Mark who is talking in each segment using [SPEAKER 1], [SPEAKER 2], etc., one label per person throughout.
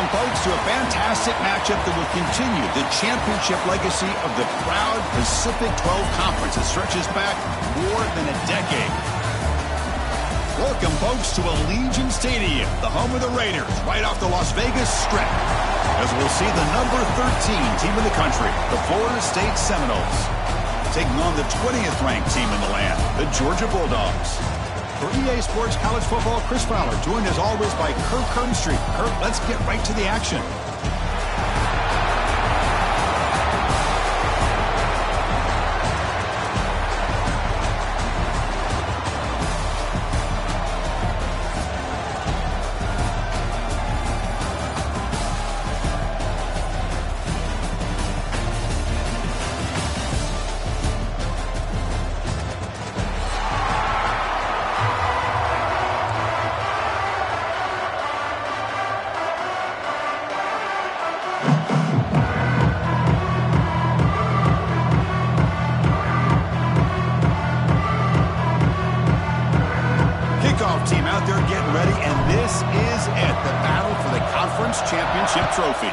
[SPEAKER 1] Welcome, folks, to a fantastic matchup that will continue the championship legacy of the proud Pacific 12 Conference that stretches back more than a decade. Welcome, folks, to Allegiant Stadium, the home of the Raiders, right off the Las Vegas Strip, as we'll see the number 13 team in the country, the Florida State Seminoles, taking on the 20th ranked team in the land, the Georgia Bulldogs. For EA Sports College Football, Chris Fowler, joined as always by Kirk Hermstreet. Kirk, let's get right to the action. Team out there getting ready, and this is it, the battle for the conference championship trophy.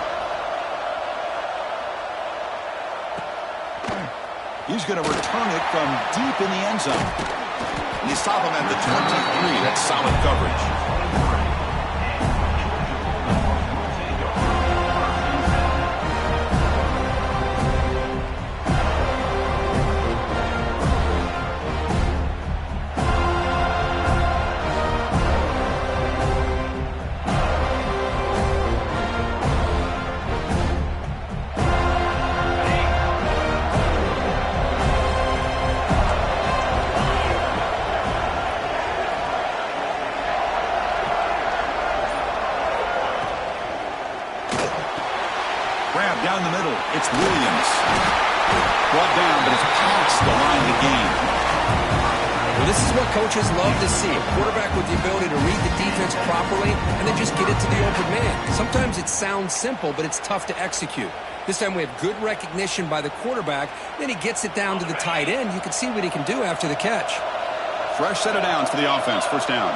[SPEAKER 1] He's going to return it from deep in the end zone. And he's stopping at the 23. That's solid coverage. Grab down the middle. It's Williams. Brought down, but it's past the line of the game.
[SPEAKER 2] Well, this is what coaches love to see. A quarterback with the ability to read the defense properly and then just get it to the open man. Sometimes it sounds simple, but it's tough to execute. This time we have good recognition by the quarterback. Then he gets it down to the tight end. You can see what he can do after the catch.
[SPEAKER 1] Fresh set of downs for the offense. First down.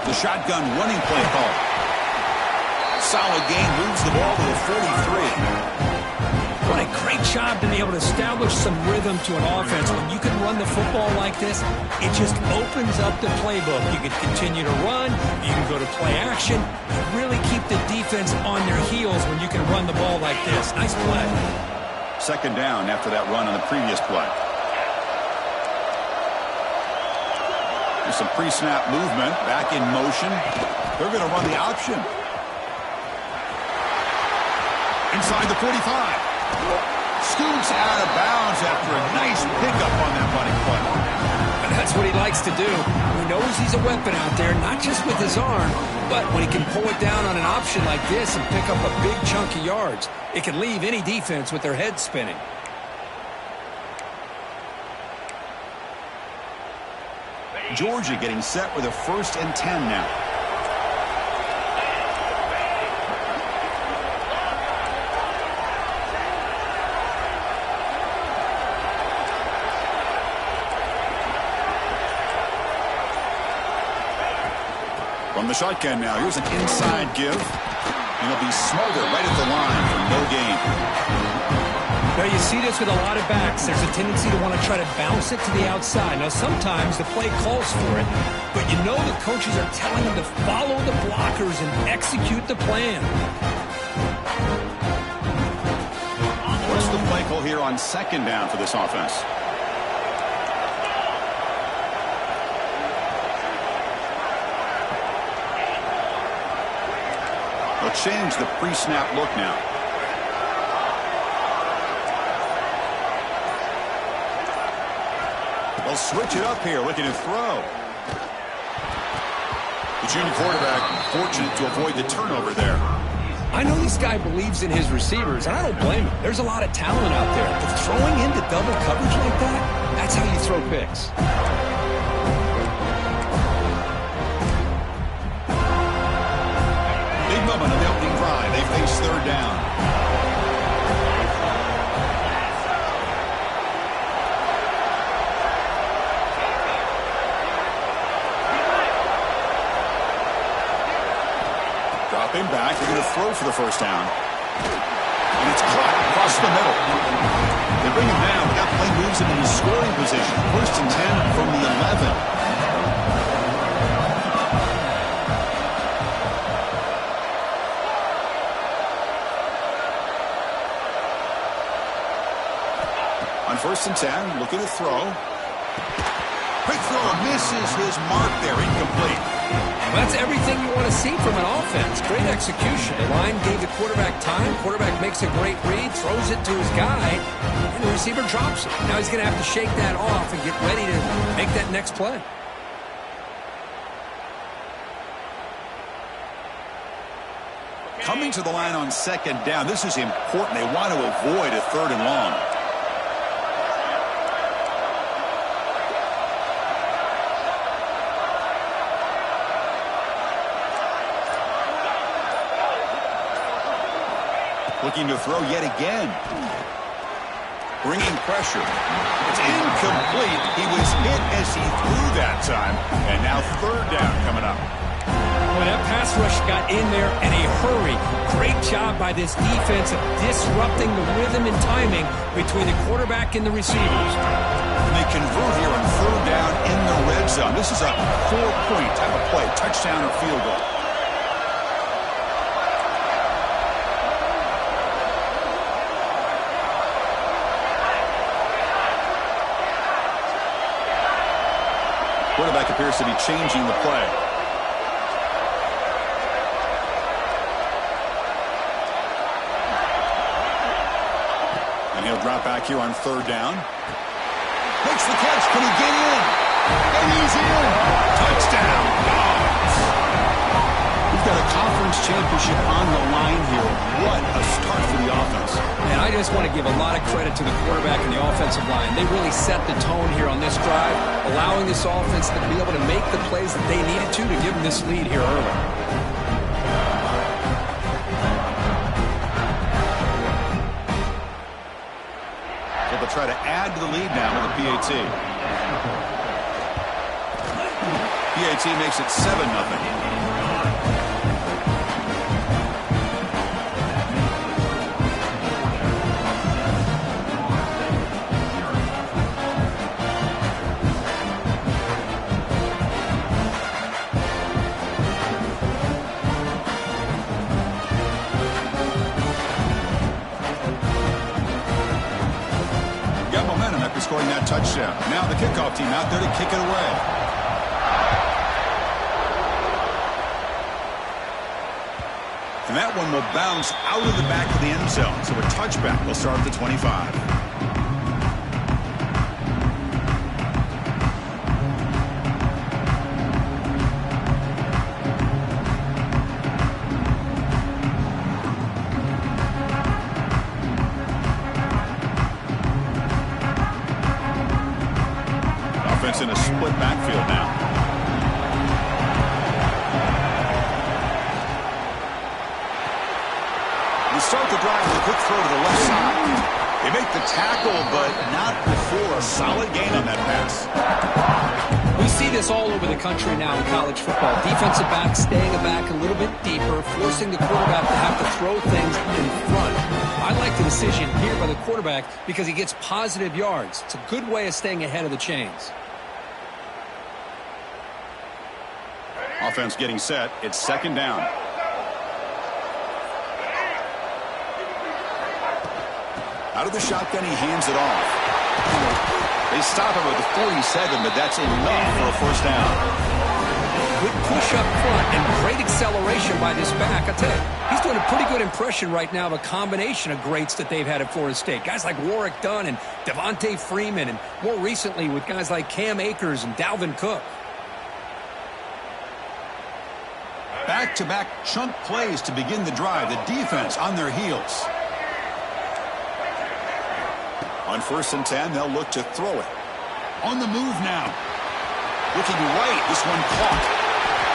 [SPEAKER 1] The shotgun running play call. Solid gain, moves the ball to the 43.
[SPEAKER 3] What a great job to be able to establish some rhythm to an offense. When you can run the football like this, it just opens up the playbook. You can continue to run. You can go to play action. You really keep the defense on their heels when you can run the ball like this. Nice play.
[SPEAKER 1] Second down after that run on the previous play. There's some pre-snap movement. Back in motion. They're going to run the option. Inside the 45. Scoots out of bounds after a nice pickup on that running play.
[SPEAKER 2] And that's what he likes to do. He knows he's a weapon out there, not just with his arm, but when he can pull it down on an option like this and pick up a big chunk of yards, it can leave any defense with their head spinning.
[SPEAKER 1] Georgia getting set with a 1st and 10 now. From the shotgun now, here's an inside give. And he'll be smothered right at the line for no gain.
[SPEAKER 3] Now you see this with a lot of backs. There's a tendency to want to try to bounce it to the outside. Now sometimes the play calls for it, but you know the coaches are telling them to follow the blockers and execute the plan.
[SPEAKER 1] What's the play call here on second down for this offense? They'll change the pre-snap look now. They'll switch it up here, looking to throw. The junior quarterback fortunate to avoid the turnover there.
[SPEAKER 2] I know this guy believes in his receivers, and I don't blame him. There's a lot of talent out there. But throwing into double coverage like that, that's how you throw picks.
[SPEAKER 1] Big moment on the opening drive. They face third down. throw for the first down. And it's caught across the middle. They bring him down. That play moves him into scoring position. 1st and 10 from the 11. On 1st and 10, look at the throw. Quick throw, misses his mark there, incomplete.
[SPEAKER 2] Well, that's everything you want to see from an offense. Great execution. The line gave the quarterback time. Quarterback makes a great read, throws it to his guy, and the receiver drops it. Now he's going to have to shake that off and get ready to make that next play.
[SPEAKER 1] Coming to the line on 2nd down. This is important. They want to avoid a 3rd and long. Looking to throw yet again. Bringing pressure. It's incomplete. He was hit as he threw that time. And now 3rd down coming up.
[SPEAKER 3] Well, that pass rush got in there in a hurry. Great job by this defense of disrupting the rhythm and timing between the quarterback and the receivers.
[SPEAKER 1] And they convert here on 3rd down in the red zone. This is a 4-point type of play. Touchdown or field goal. Quarterback appears to be changing the play. And he'll drop back here on 3rd down. Makes the catch. Can he get in? And he's in. Touchdown. Dogs. We've got a conference championship on the line here. What a start for the offense.
[SPEAKER 2] And I just want to give a lot of credit to the quarterback and the offensive line. They really set the tone here on this drive, allowing this offense to be able to make the plays that they needed to give them this lead here early.
[SPEAKER 1] So they'll try to add to the lead now with a PAT. PAT makes it 7-0. Scoring that touchdown. Now the kickoff team out there to kick it away. And that one will bounce out of the back of the end zone. So a touchback will start at the 25. In a split backfield now. We start the drive with a quick throw to the left side. They make the tackle, but not before a solid gain on that pass.
[SPEAKER 2] We see this all over the country now in college football. Defensive backs staying back a little bit deeper, forcing the quarterback to have to throw things in front. I like the decision here by the quarterback because he gets positive yards. It's a good way of staying ahead of the chains.
[SPEAKER 1] Offense getting set. It's 2nd down. Out of the shotgun, he hands it off. They stop him at the 47, but that's enough for a 1st down.
[SPEAKER 2] Good push up front and great acceleration by this back. I tell you, he's doing a pretty good impression right now of a combination of greats that they've had at Florida State. Guys like Warwick Dunn and Devontae Freeman, and more recently with guys like Cam Akers and Dalvin Cook.
[SPEAKER 1] Back-to-back chunk plays to begin the drive. The defense on their heels. On 1st and 10, they'll look to throw it. On the move now. Looking right. This one caught.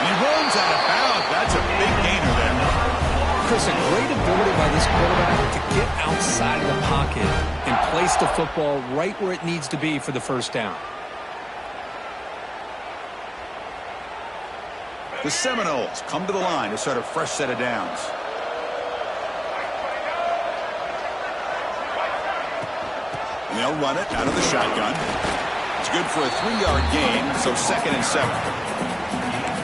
[SPEAKER 1] And he runs out of bounds. That's a big gainer there.
[SPEAKER 2] Chris, a great ability by this quarterback to get outside of the pocket and place the football right where it needs to be for the 1st down.
[SPEAKER 1] The Seminoles come to the line to start a fresh set of downs. And they'll run it out of the shotgun. It's good for a 3-yard gain, so 2nd and 7.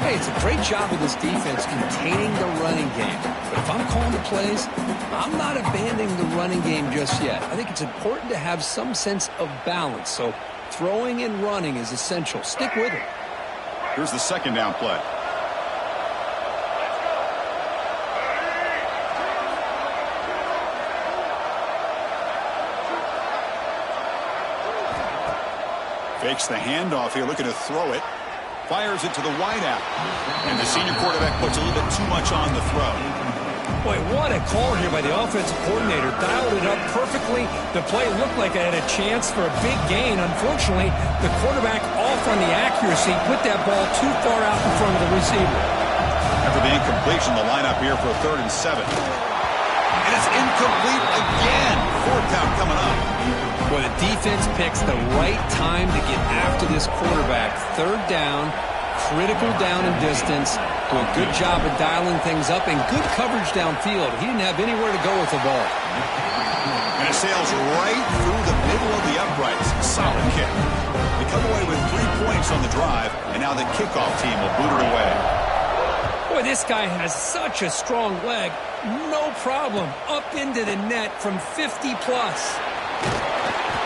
[SPEAKER 2] Hey, it's a great job of this defense containing the running game. But if I'm calling the plays, I'm not abandoning the running game just yet. I think it's important to have some sense of balance. So throwing and running is essential. Stick with it.
[SPEAKER 1] Here's the 2nd down play. Fakes the handoff here, looking to throw it. Fires it to the wideout. And the senior quarterback puts a little bit too much on the throw.
[SPEAKER 3] Boy, what a call here by the offensive coordinator. Dialed it up perfectly. The play looked like it had a chance for a big gain. Unfortunately, the quarterback off on the accuracy, put that ball too far out in front of the receiver.
[SPEAKER 1] After the incompletion, the lineup here for 3rd and 7. And it's incomplete again. 4th down coming up.
[SPEAKER 2] Well, the defense picks the right time to get after this quarterback. 3rd down, critical down and distance. Do a good job of dialing things up and good coverage downfield. He didn't have anywhere to go with the ball.
[SPEAKER 1] And it sails right through the middle of the uprights. Solid kick. They come away with 3 points on the drive, and now the kickoff team will boot it away.
[SPEAKER 3] Boy, this guy has such a strong leg. No problem. Up into the net from 50 plus.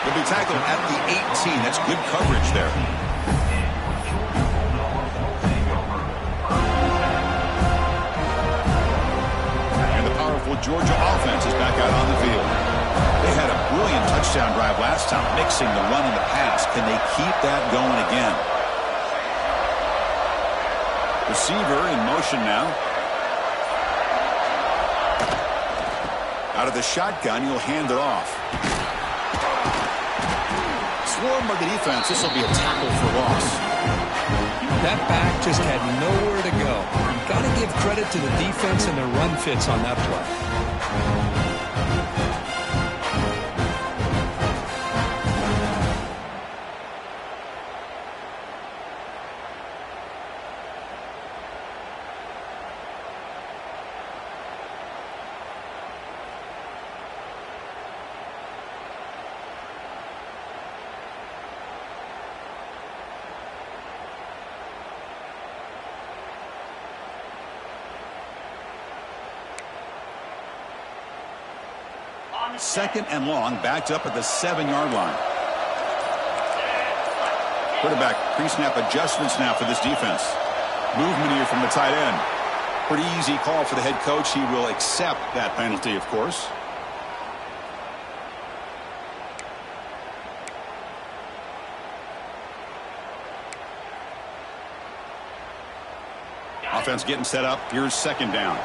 [SPEAKER 1] He'll be tackled at the 18. That's good coverage there. And the powerful Georgia offense is back out on the field. They had a brilliant touchdown drive last time, mixing the run and the pass. Can they keep that going again? Receiver in motion now. Out of the shotgun, he'll hand it off. Swarmed by the defense. This will be a tackle for loss.
[SPEAKER 2] That back just had nowhere to go. Got to give credit to the defense and their run fits on that play.
[SPEAKER 1] Second and long, backed up at the 7-yard line. Quarterback pre-snap adjustments now for this defense. Movement here from the tight end. Pretty easy call for the head coach. He will accept that penalty, of course. Offense getting set up. Here's 2nd down.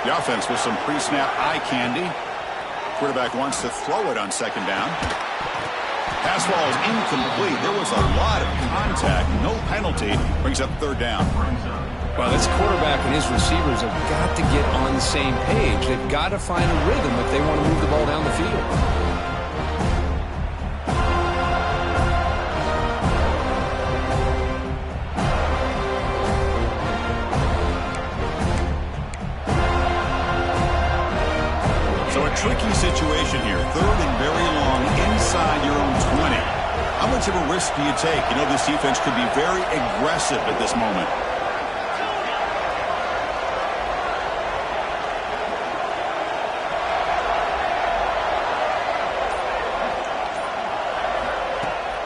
[SPEAKER 1] The offense with some pre-snap eye candy. Quarterback wants to throw it on 2nd down. Pass ball is incomplete. There was a lot of contact. No penalty. Brings up 3rd down.
[SPEAKER 2] Well, this quarterback and his receivers have got to get on the same page. They've got to find a rhythm if they want to move the ball down the field.
[SPEAKER 1] Tricky situation here. 3rd and very long inside your own 20. How much of a risk do you take? You know, this defense could be very aggressive at this moment.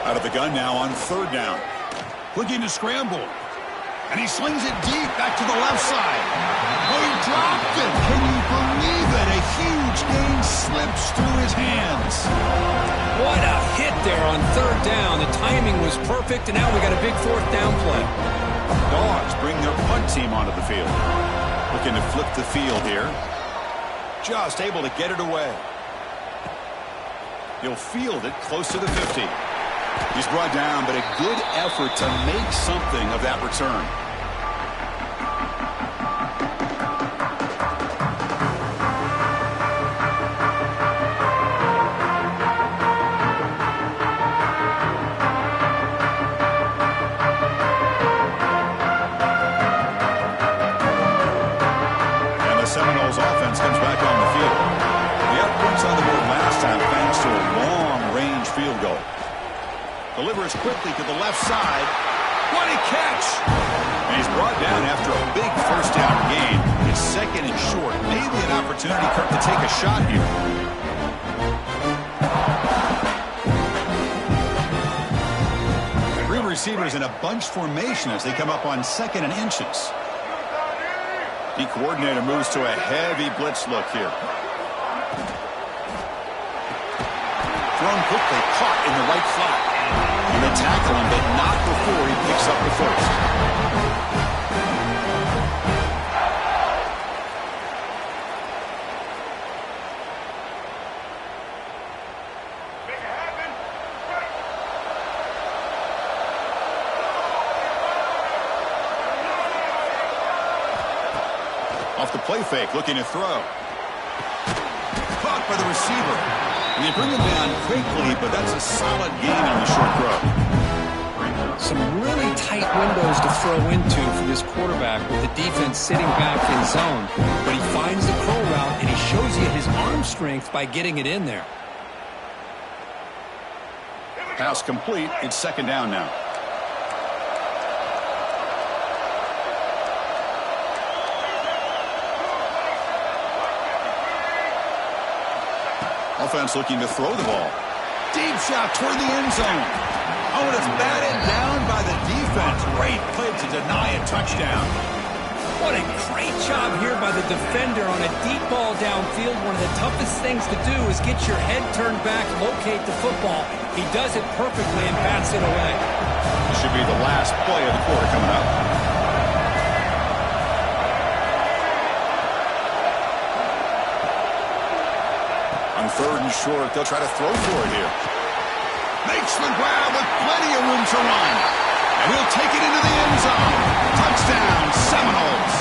[SPEAKER 1] Out of the gun now on 3rd down. Looking to scramble. And he slings it deep back to the left side. Oh, he dropped it. Can you believe it? A huge gain slips through his hands.
[SPEAKER 3] What a hit there on 3rd down. The timing was perfect, and now we got a big 4th down play.
[SPEAKER 1] Dogs bring their punt team onto the field. Looking to flip the field here. Just able to get it away. He'll field it close to the 50. He's brought down, but a good effort to make something of that return. goal. Delivers quickly to the left side. What a catch! And he's brought down after a big first down gain. It's second and short. Maybe an opportunity, Kirk, to take a shot here. Three receivers in a bunch formation as they come up on second and inches. The coordinator moves to a heavy blitz look here. Thrown quickly, caught in the right flat. And they tackle him, but not before he picks up the first. Off the play fake, looking to throw. Caught by the receiver. And they bring him down quickly, but that's a solid gain on the short throw.
[SPEAKER 2] Some really tight windows to throw into for this quarterback with the defense sitting back in zone. But he finds the crow route, and he shows you his arm strength by getting it in there.
[SPEAKER 1] Pass complete. It's second down now. Offense looking to throw the ball. Deep shot toward the end zone. Oh, and it's batted down by the defense. Great play to deny a touchdown.
[SPEAKER 3] What a great job here by the defender on a deep ball downfield. One of the toughest things to do is get your head turned back, locate the football. He does it perfectly and bats it away.
[SPEAKER 1] This should be the last play of the quarter coming up. On third and short, they'll try to throw for it here. Makes the grab with plenty of room to run. And he'll take it into the end zone. Touchdown, Seminoles.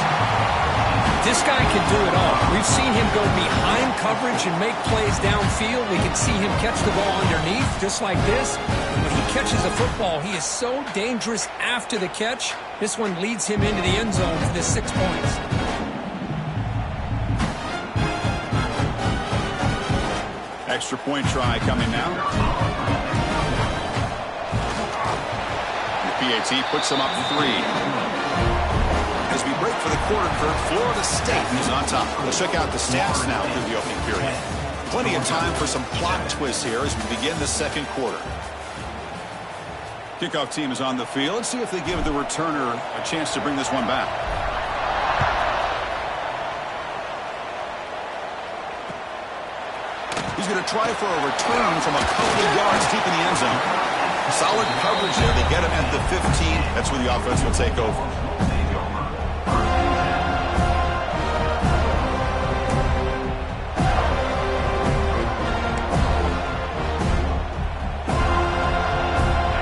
[SPEAKER 3] This guy can do it all. We've seen him go behind coverage and make plays downfield. We can see him catch the ball underneath, just like this. And when he catches the football, he is so dangerous after the catch. This one leads him into the end zone for the 6 points.
[SPEAKER 1] Extra point try coming now. The PAT puts them up 3. As we break for the quarter, Kirk, Florida State is on top. Let's check out the stats now through the opening period. Plenty of time for some plot twists here as we begin the second quarter. Kickoff team is on the field. Let's see if they give the returner a chance to bring this one back. He's going to try for a return from a couple of yards deep in the end zone. Solid coverage there. They get him at the 15. That's where the offense will take over.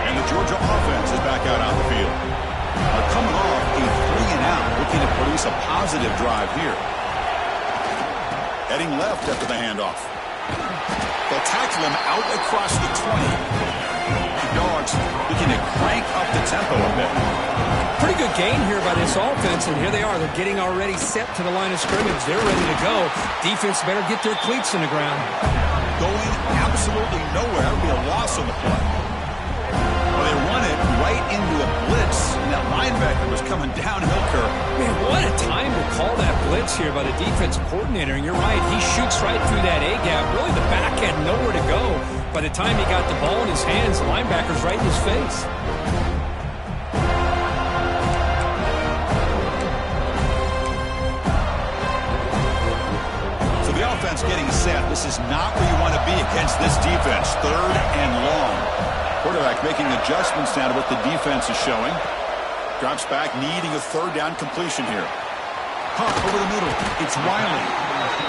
[SPEAKER 1] And the Georgia offense is back out on the field. Coming off a 3-and-out, looking to produce a positive drive here. Heading left after the handoff. They'll tackle him out across the 20. The Dogs looking to crank up the tempo a bit.
[SPEAKER 3] Pretty good gain here by this offense, and here they are. They're getting already set to the line of scrimmage. They're ready to go. Defense better get their cleats in the ground.
[SPEAKER 1] Going absolutely nowhere. That would be a loss on the play. Well, they run it right into a blitz, and that linebacker was coming downhill, Kirk.
[SPEAKER 3] Man, what a time to call that blitz here by the defensive coordinator. And you're right, he shoots right through that A-gap. Really, the back had nowhere to go. By the time he got the ball in his hands, the linebacker's right in his face.
[SPEAKER 1] So the offense getting set. This is not where you want to be against this defense. Third and long. Quarterback making adjustments now to what the defense is showing. Drops back, needing a third down completion here. Pump over the middle. It's Wiley.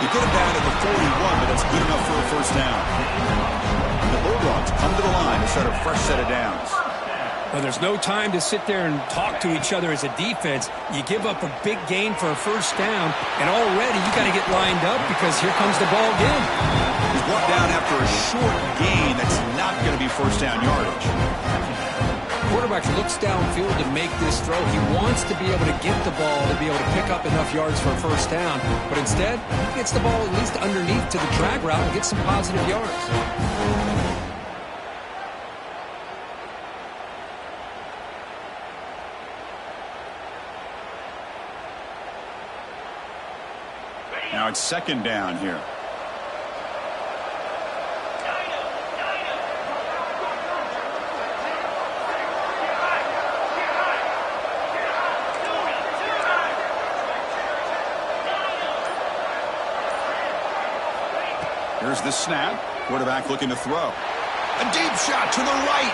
[SPEAKER 1] They get him down at the 41, but that's good enough for a first down. And the Bulldogs come to the line to start a fresh set of downs.
[SPEAKER 3] Well, there's no time to sit there and talk to each other as a defense. You give up a big gain for a first down, and already you got to get lined up because here comes the ball again.
[SPEAKER 1] He's brought down after a short gain. That's not going to be first down yardage.
[SPEAKER 2] Quarterback looks downfield to make this throw. He wants to be able to get the ball to be able to pick up enough yards for a first down. But instead, he gets the ball at least underneath to the drag route and gets some positive yards.
[SPEAKER 1] Now it's second down here. Here's the snap. Quarterback looking to throw. A deep shot to the right.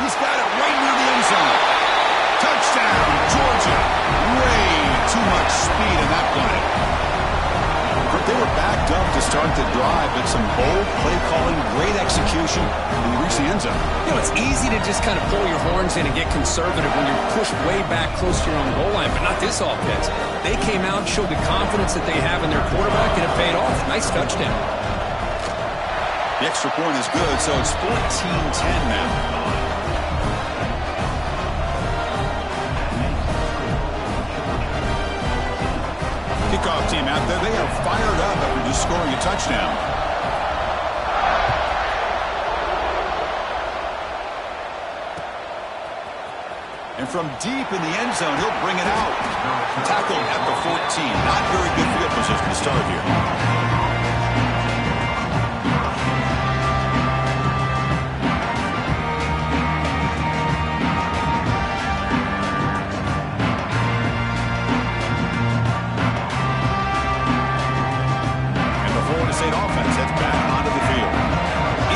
[SPEAKER 1] He's got it right near the end zone. Touchdown, Georgia. Way too much speed in that play. But they were backed up to start the drive, but some bold play calling, great execution, and they reached the end zone.
[SPEAKER 2] You know, it's easy to just kind of pull your horns in and get conservative when you're pushed way back close to your own goal line, but not this offense. They came out and showed the confidence that they have in their quarterback, and it paid off. Nice touchdown.
[SPEAKER 1] The extra point is good, so it's 14-10 now. Kickoff team out there. They are fired up after just scoring a touchdown. And from deep in the end zone, he'll bring it out. Tackled at the 14. Not very good field position to start here. Offense heads back onto the field.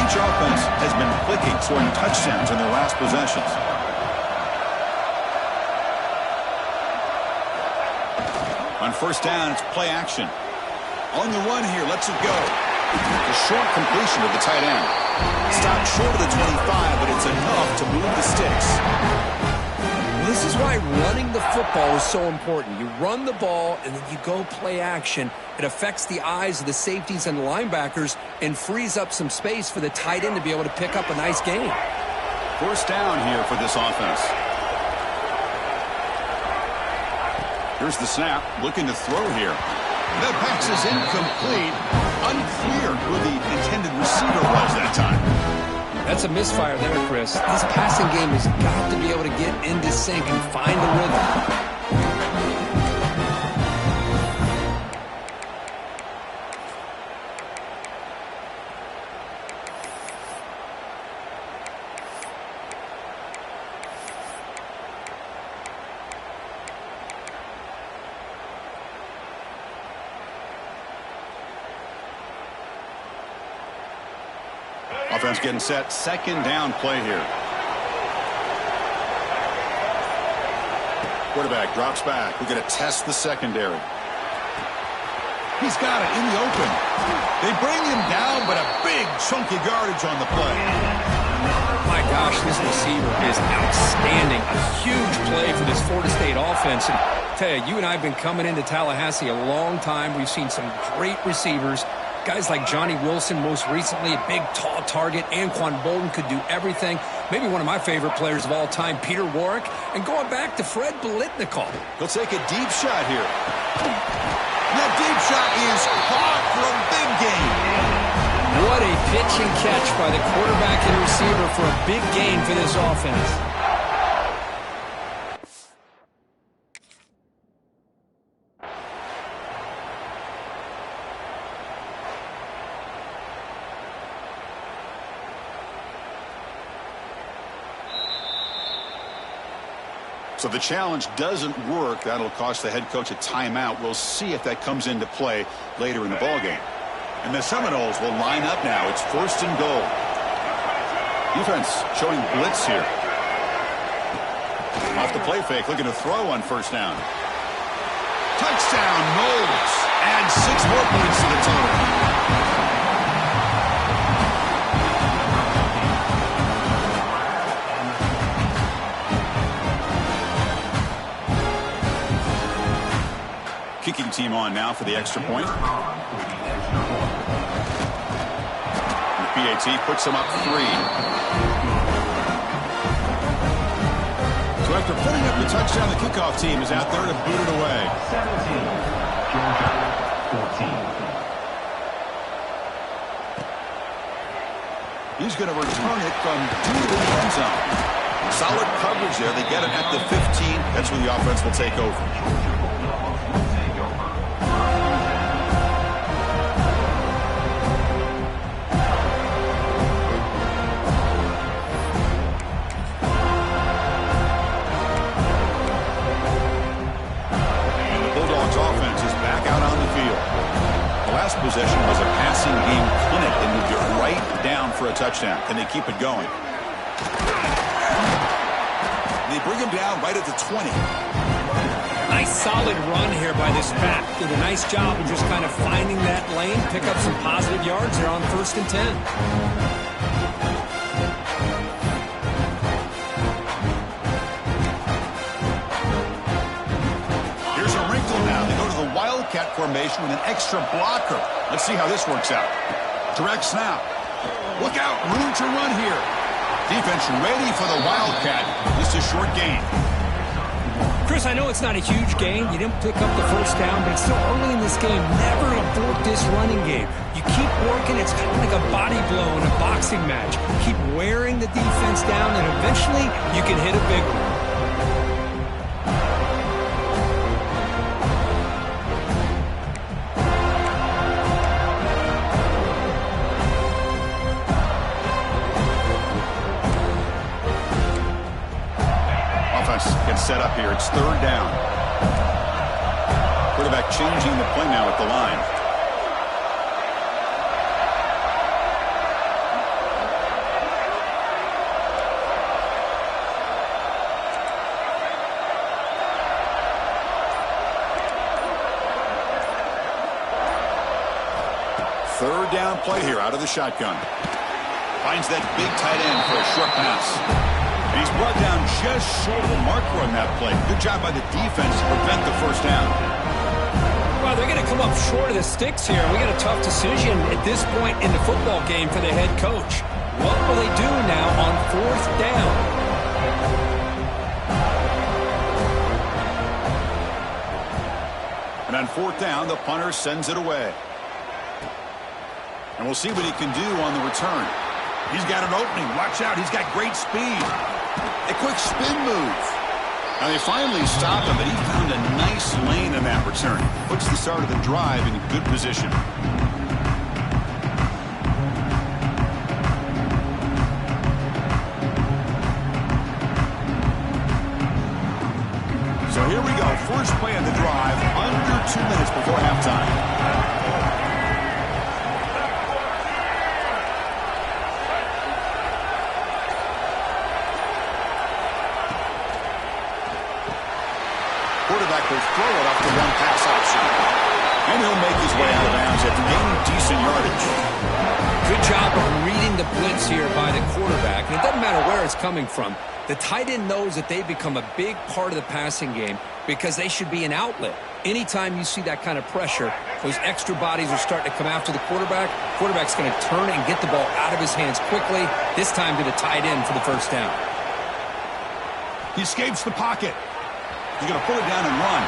[SPEAKER 1] Each offense has been clicking, scoring touchdowns in their last possessions. On first down, it's play action. On the run here, lets it go. A short completion of the tight end. Stopped short of the 25, but it's enough to move the sticks.
[SPEAKER 2] This is why running the football is so important. You run the ball, and then you go play action. It affects the eyes of the safeties and the linebackers and frees up some space for the tight end to be able to pick up a nice gain.
[SPEAKER 1] First down here for this offense. Here's the snap, looking to throw here. The pass is incomplete. Unclear who the intended receiver was that time.
[SPEAKER 2] That's a misfire there, Chris. This passing game has got to be able to get into sync and find the rhythm.
[SPEAKER 1] Offense getting set. Second down play here. Quarterback drops back. We're going to test the secondary. He's got it in the open. They bring him down, but a big chunky yardage on the play.
[SPEAKER 2] My gosh, this receiver is outstanding. A huge play for this Florida State offense. And I tell you, you and I have been coming into Tallahassee a long time. We've seen some great receivers. Guys like Johnny Wilson, most recently, a big, tall target. Anquan Bolden could do everything. Maybe one of my favorite players of all time, Peter Warwick. And going back to Fred Biletnikoff.
[SPEAKER 1] He'll take a deep shot here. That deep shot is caught for a big gain.
[SPEAKER 3] What a pitch and catch by the quarterback and receiver for a big gain for this offense.
[SPEAKER 1] So the challenge doesn't work. That'll cost the head coach a timeout. We'll see if that comes into play later in the ballgame. And the Seminoles will line up now. It's first and goal. Defense showing blitz here. Off the play fake, looking to throw on first down. Touchdown, Knowles. Add 6 more points to the total. Kicking team on now for the extra point. The PAT puts them up 3. So after putting up the touchdown, the kickoff team is out there to boot it away.
[SPEAKER 4] 17, Georgia 14.
[SPEAKER 1] He's going to return it from deep in the end zone. Solid coverage there. They get it at the 15. That's where the offense will take over. touchdown. Can they keep it going? They bring him down right at the 20.
[SPEAKER 3] Nice solid run here by this pack. Did a nice job of just kind of finding that lane, pick up some positive yards there on 1st and 10.
[SPEAKER 1] Here's a wrinkle now. They go to the Wildcat formation with an extra blocker. Let's see how this works out. Direct snap. Look out, room to run here. Defense ready for the Wildcat. Just a short gain.
[SPEAKER 3] Chris, I know it's not a huge gain. You didn't pick up the 1st down, but it's still early in this game. Never abort this running game. You keep working. It's kind of like a body blow in a boxing match. Keep wearing the defense down, and eventually you can hit a big one.
[SPEAKER 1] Set up here. It's 3rd down. Quarterback changing the play now at the line. Third down play here out of the shotgun. Finds that big tight end for a short pass. And he's brought down just short of the marker on that play. Good job by the defense to prevent the 1st down.
[SPEAKER 3] Well, they're going to come up short of the sticks here. We got a tough decision at this point in the football game for the head coach. What will they do now on 4th down?
[SPEAKER 1] And on 4th down, the punter sends it away. And we'll see what he can do on the return. He's got an opening. Watch out. He's got great speed. A quick spin move. Now they finally stopped him, but he found a nice lane in that return. Puts the start of the drive in good position. So here we go. First play of the drive, under 2 minutes before halftime. Quarterback will throw it up the one pass option. And he'll make his way out of bounds after gaining decent yardage.
[SPEAKER 3] Good job of reading the blitz here by the quarterback. And it doesn't matter where it's coming from. The tight end knows that they've become a big part of the passing game because they should be an outlet. Anytime you see that kind of pressure, those extra bodies are starting to come after the quarterback. Quarterback's going to turn and get the ball out of his hands quickly, this time to the tight end for the 1st down.
[SPEAKER 1] He escapes the pocket. He's going to pull it down and run.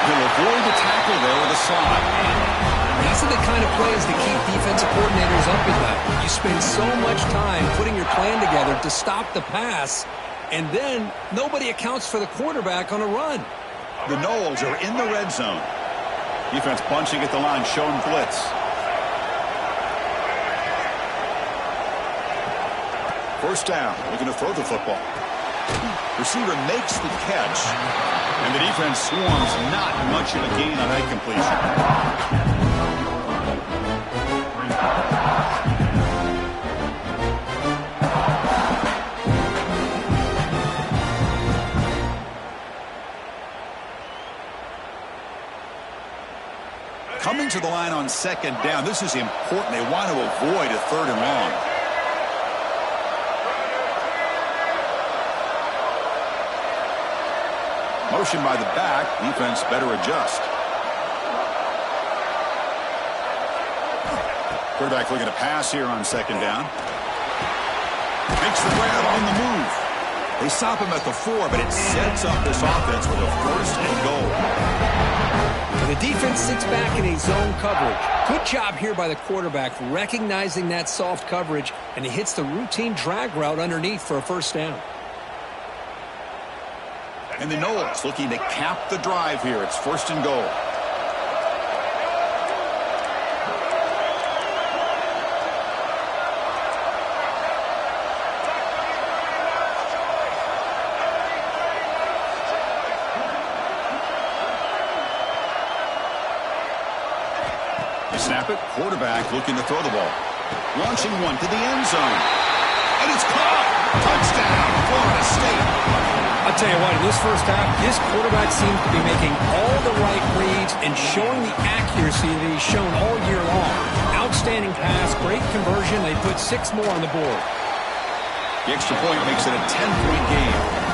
[SPEAKER 1] He'll avoid the tackle there with a slide.
[SPEAKER 3] These are the kind of plays that keep defensive coordinators up at night. You spend so much time putting your plan together to stop the pass, and then nobody accounts for the quarterback on a run.
[SPEAKER 1] The Knowles are in the red zone. Defense bunching at the line, showing blitz. First down, looking to throw the football. Receiver makes the catch, and the defense swarms. Not much of a gain on that completion. Coming to the line on 2nd down. This is important. They want to avoid a 3rd and long. Motion by the back. Defense better adjust. Quarterback looking to pass here on 2nd down. Makes the grab on the move. They stop him at the 4, but it sets up this offense with a 1st and goal.
[SPEAKER 3] The defense sits back in a zone coverage. Good job here by the quarterback recognizing that soft coverage, and he hits the routine drag route underneath for a 1st down.
[SPEAKER 1] And the Knowles looking to cap the drive here. It's 1st and goal. They snap it. Quarterback looking to throw the ball. Launching one to the end zone. And it's caught. Touchdown, Florida State.
[SPEAKER 3] I'll tell you what, in this first half, this quarterback seems to be making all the right reads and showing the accuracy that he's shown all year long. Outstanding pass, great conversion. They put 6 more on the board.
[SPEAKER 1] The extra point makes it a 10-point game.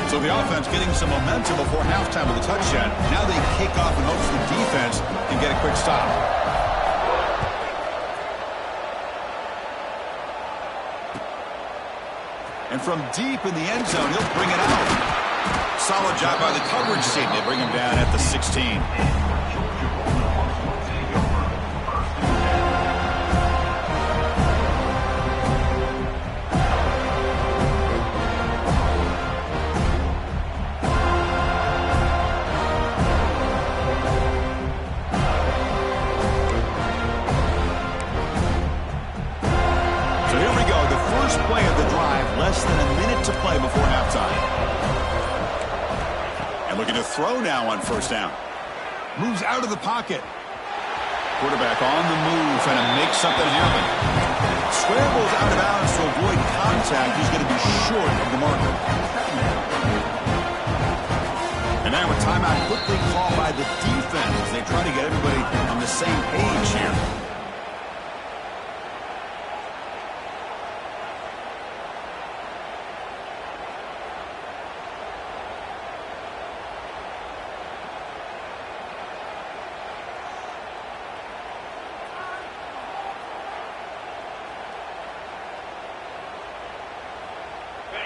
[SPEAKER 1] So the offense getting some momentum before halftime with a touchdown. Now they kick off in hopes the defense can get a quick stop. And from deep in the end zone, he'll bring it out. Solid job by the coverage team. They bring him down at the 16. Play of the drive, less than a minute to play before halftime. And looking to throw now on first down. Moves out of the pocket. Quarterback on the move, trying to make something happen. Scrambles out of bounds to avoid contact. He's going to be short of the marker. And now a timeout quickly called by the defense as they try to get everybody on the same page here.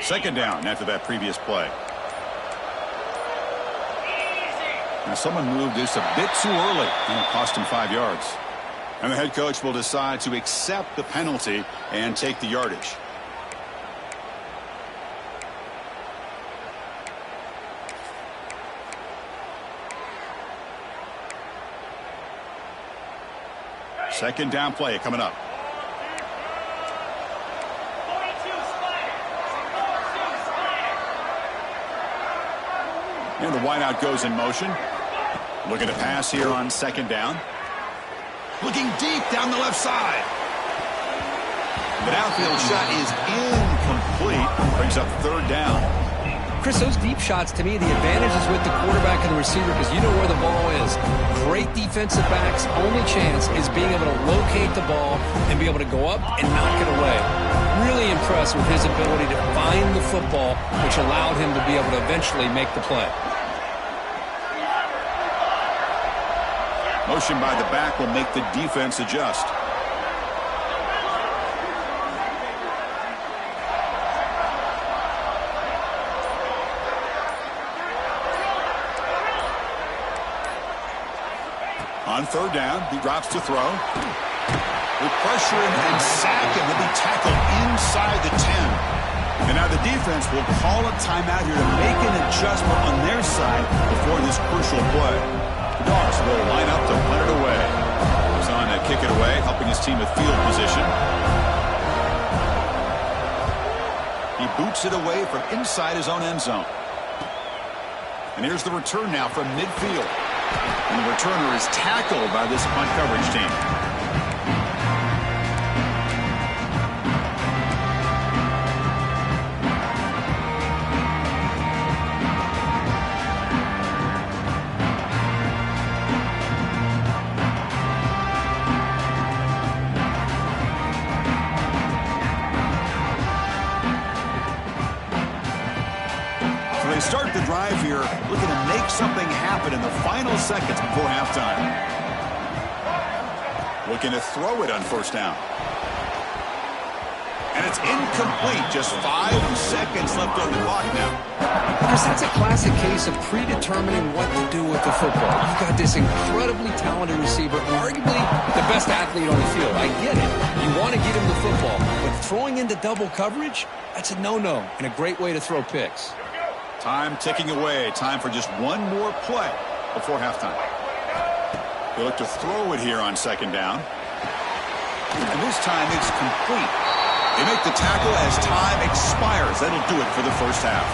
[SPEAKER 1] Second down after that previous play. Now someone moved just a bit too early, and it cost him 5 yards. And the head coach will decide to accept the penalty and take the yardage. Second down play coming up. And the wideout goes in motion. Looking to pass here on second down. Looking deep down the left side. The downfield shot is incomplete. Brings up third down.
[SPEAKER 2] Chris, those deep shots, to me, the advantage is with the quarterback and the receiver because you know where the ball is. Great defensive backs' only chance is being able to locate the ball and be able to go up and knock it away. Really impressed with his ability to find the football, which allowed him to be able to eventually make the play.
[SPEAKER 1] Motion by the back will make the defense adjust. On third down, he drops to throw. With pressure and sack him, he'll be tackled inside the 10. And now the defense will call a timeout here to make an adjustment on their side before this crucial play. The Dogs will line up to punt it away. He's on to kick it away, helping his team with field position. He boots it away from inside his own end zone. And here's the return now from midfield. And the returner is tackled by this punt coverage team. Start the drive here, looking to make something happen in the final seconds before halftime. Looking to throw it on first down. And it's incomplete. Just 5 seconds left on the clock now.
[SPEAKER 2] Because that's a classic case of predetermining what to do with the football. You've got this incredibly talented receiver, arguably the best athlete on the field. I get it. You want to get him the football. But throwing into double coverage, that's a no-no and a great way to throw picks.
[SPEAKER 1] Time ticking away. Time for just one more play before halftime. They look to throw it here on second down. And this time it's complete. They make the tackle as time expires. That'll do it for the first half.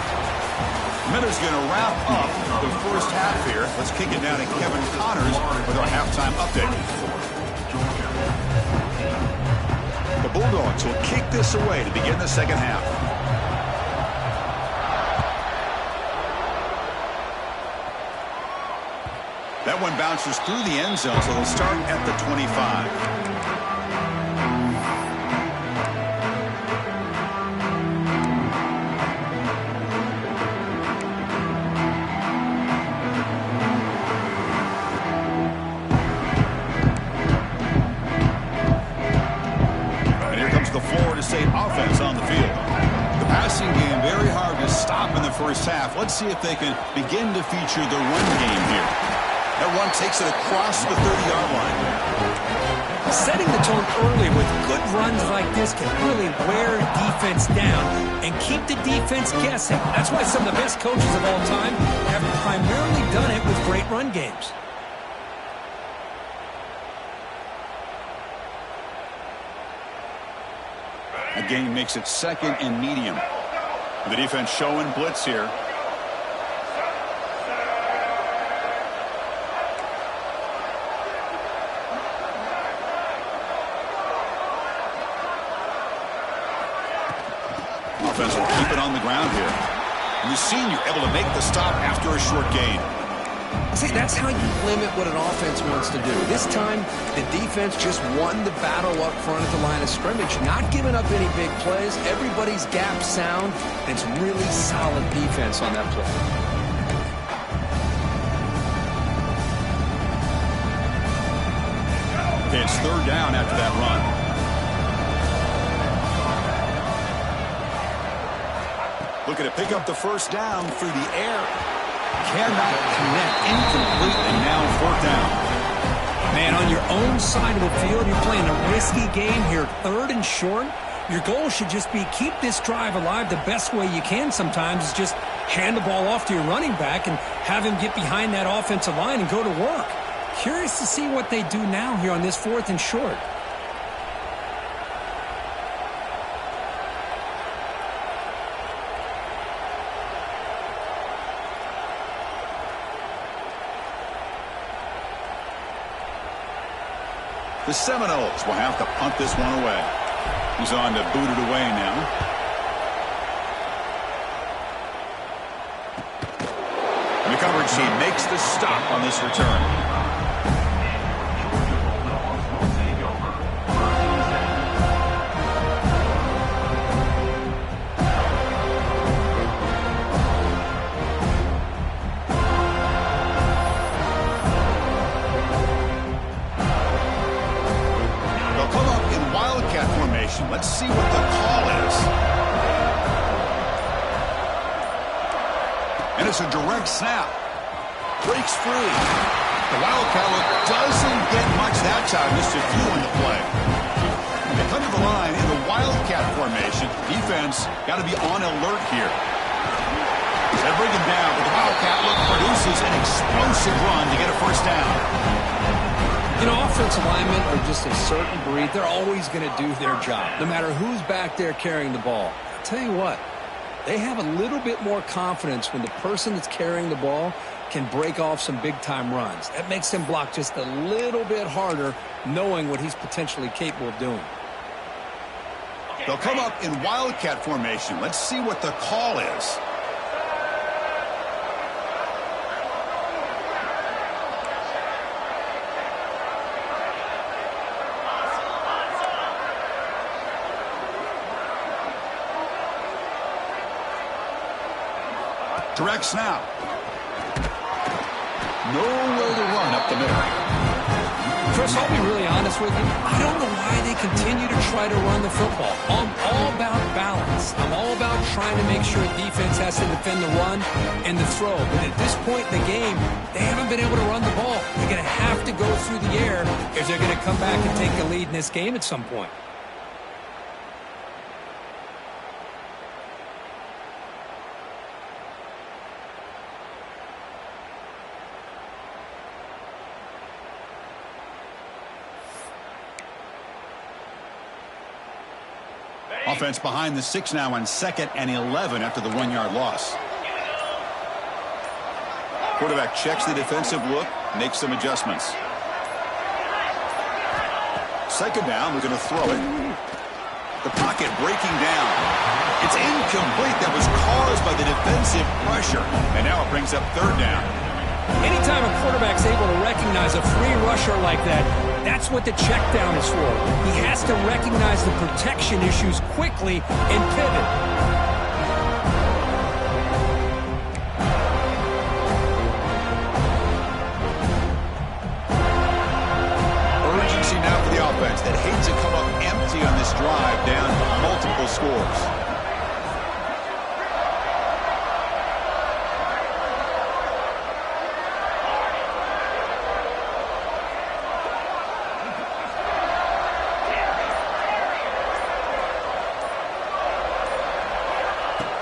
[SPEAKER 1] Miller's going to wrap up the first half here. Let's kick it down to Kevin Connors with our halftime update. The Bulldogs will kick this away to begin the second half. That one bounces through the end zone, so they'll start at the 25. Offense on the field. The passing game very hard to stop in the first half. Let's see if they can begin to feature the run game here. That one takes it across the 30-yard line.
[SPEAKER 3] Setting the tone early with good runs like this can really wear defense down and keep the defense guessing. That's why some of the best coaches of all time have primarily done it with great run games.
[SPEAKER 1] A gain makes it second and medium. The defense showing blitz here. Offense will keep it on the ground here. And the senior able to make the stop after a short gain.
[SPEAKER 2] See, that's how you limit what an offense wants to do. This time, the defense just won the battle up front at the line of scrimmage, not giving up any big plays. Everybody's gap sound, and it's really solid defense on that play.
[SPEAKER 1] It's third down after that run. Looking to pick up the first down through the air. Cannot connect. Incomplete, and now fourth down.
[SPEAKER 3] Man, on your own side of the field, you're playing a risky game here, third and short. Your goal should just be keep this drive alive the best way you can sometimes is just hand the ball off to your running back and have him get behind that offensive line and go to work. Curious to see what they do now here on this fourth and short.
[SPEAKER 1] The Seminoles will have to punt this one away. He's on to boot it away now. And the coverage team makes the stop on this return. Let's see what the call is. And it's a direct snap. Breaks free. The Wildcat look doesn't get much that time. Just a few in the play. They come to the line in the Wildcat formation. Defense got to be on alert here. They bring him down, but the Wildcat look produces an explosive run to get a first down.
[SPEAKER 2] You know, offensive linemen are just a certain breed. They're always going to do their job, no matter who's back there carrying the ball. I'll tell you what, they have a little bit more confidence when the person that's carrying the ball can break off some big-time runs. That makes them block just a little bit harder, knowing what he's potentially capable of doing.
[SPEAKER 1] They'll come up in Wildcat formation. Let's see what the call is. Direct snap. Nowhere to run up the middle.
[SPEAKER 3] Chris, I'll be really honest with you. I don't know why they continue to try to run the football. I'm all about balance. I'm all about trying to make sure defense has to defend the run and the throw. But at this point in the game, they haven't been able to run the ball. They're going to have to go through the air if they're going to come back and take the lead in this game at some point.
[SPEAKER 1] Offense behind the 6 now on 2nd and 11 after the 1-yard loss. Quarterback checks the defensive look, makes some adjustments. 2nd down, we're going to throw it. The pocket breaking down. It's incomplete. That was caused by the defensive pressure. And now it brings up 3rd down.
[SPEAKER 3] Anytime a quarterback's able to recognize a free rusher like that, that's what the check down is for. He has to recognize the protection issues quickly and pivot.
[SPEAKER 1] Urgency now for the offense that hates to come up empty on this drive, down multiple scores.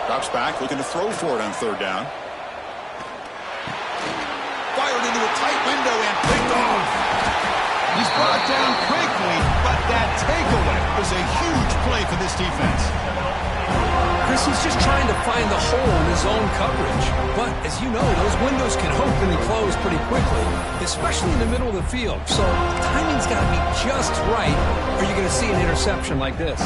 [SPEAKER 1] Drops back, looking to throw for it on 3rd down. Fired into a tight window and picked off. He's brought down quickly, but that takeaway was a huge play for this defense.
[SPEAKER 3] Chris, he's just trying to find the hole in his own coverage. But, as you know, those windows can open and close pretty quickly, especially in the middle of the field. So, timing's got to be just right, or you're going to see an interception like this.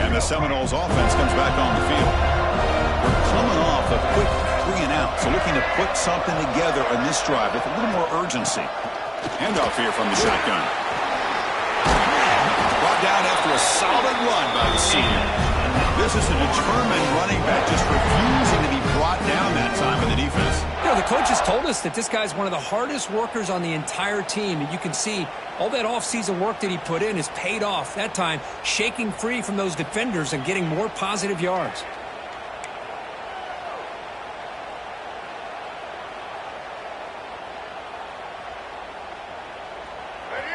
[SPEAKER 1] And the Seminoles offense comes back on the field. We're coming off a quick 3-and-out, so looking to put something together on this drive with a little more urgency. Handoff here from the shotgun. Brought down after a solid run by the senior. This is a determined running back, just refusing to be brought down that time by the defense.
[SPEAKER 3] You know, the coaches told us that this guy's one of the hardest workers on the entire team, and you can see all that offseason work that he put in has paid off. That time, shaking free from those defenders and getting more positive yards.